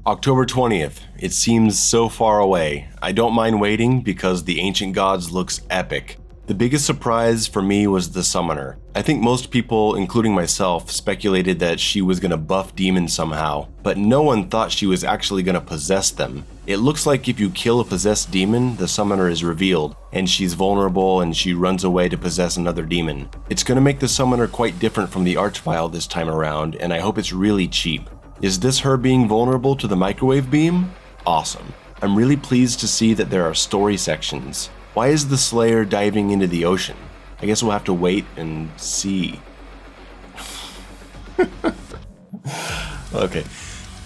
October 20th. It seems so far away. I don't mind waiting because the Ancient Gods looks epic. The biggest surprise for me was the Summoner. I think most people, including myself, speculated that she was gonna buff demons somehow, but no one thought she was actually gonna possess them. It looks like if you kill a possessed demon, the Summoner is revealed, and she's vulnerable and she runs away to possess another demon. It's gonna make the Summoner quite different from the Archvile this time around, and I hope it's really cheap. Is this her being vulnerable to the microwave beam? Awesome. I'm really pleased to see that there are story sections. Why is the Slayer diving into the ocean? I guess we'll have to wait and see. Okay.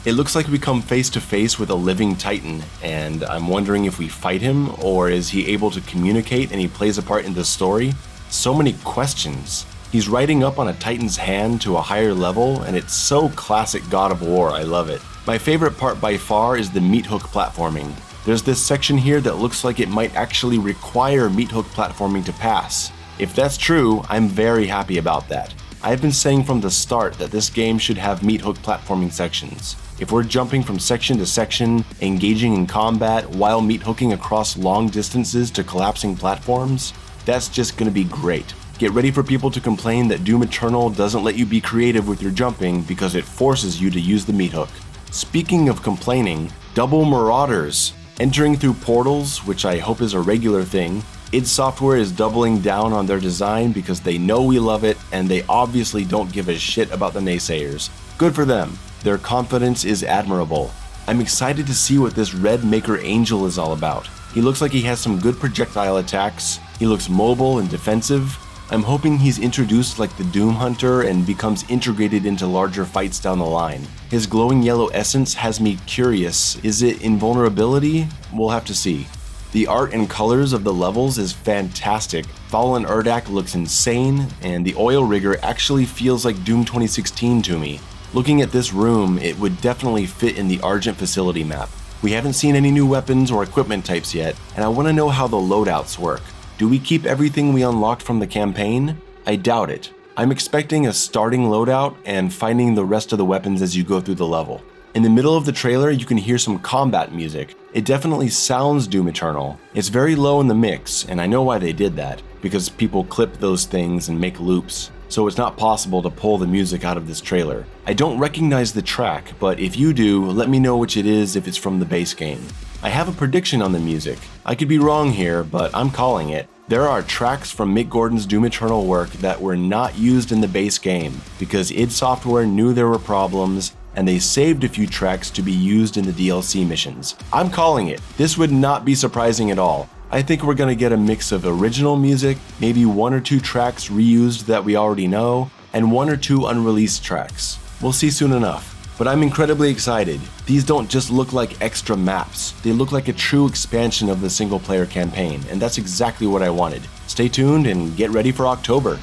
It looks like we come face to face with a living Titan, and I'm wondering if we fight him, or is he able to communicate and he plays a part in the story? So many questions. He's riding up on a Titan's hand to a higher level, and it's so classic God of War, I love it. My favorite part by far is the meat hook platforming. There's this section here that looks like it might actually require meat hook platforming to pass. If that's true, I'm very happy about that. I've been saying from the start that this game should have meat hook platforming sections. If we're jumping from section to section, engaging in combat while meat hooking across long distances to collapsing platforms, that's just gonna be great. Get ready for people to complain that Doom Eternal doesn't let you be creative with your jumping because it forces you to use the meat hook. Speaking of complaining, double Marauders. Entering through portals, which I hope is a regular thing, id Software is doubling down on their design because they know we love it and they obviously don't give a shit about the naysayers. Good for them. Their confidence is admirable. I'm excited to see what this Red Maker Angel is all about. He looks like he has some good projectile attacks. He looks mobile and defensive. I'm hoping he's introduced like the Doom Hunter and becomes integrated into larger fights down the line. His glowing yellow essence has me curious. Is it invulnerability? We'll have to see. The art and colors of the levels is fantastic. Fallen Urdak looks insane, and the oil rigger actually feels like Doom 2016 to me. Looking at this room, it would definitely fit in the Argent facility map. We haven't seen any new weapons or equipment types yet, and I want to know how the loadouts work. Do we keep everything we unlocked from the campaign? I doubt it. I'm expecting a starting loadout and finding the rest of the weapons as you go through the level. In the middle of the trailer, you can hear some combat music. It definitely sounds Doom Eternal. It's very low in the mix, and I know why they did that, because people clip those things and make loops, so it's not possible to pull the music out of this trailer. I don't recognize the track, but if you do, let me know which it is if it's from the base game. I have a prediction on the music. I could be wrong here, but I'm calling it. There are tracks from Mick Gordon's Doom Eternal work that were not used in the base game because id Software knew there were problems and they saved a few tracks to be used in the DLC missions. I'm calling it. This would not be surprising at all. I think we're gonna get a mix of original music, maybe 1 or 2 tracks reused that we already know, and 1 or 2 unreleased tracks. We'll see soon enough. But I'm incredibly excited. These don't just look like extra maps, they look like a true expansion of the single player campaign, and that's exactly what I wanted. Stay tuned and get ready for October.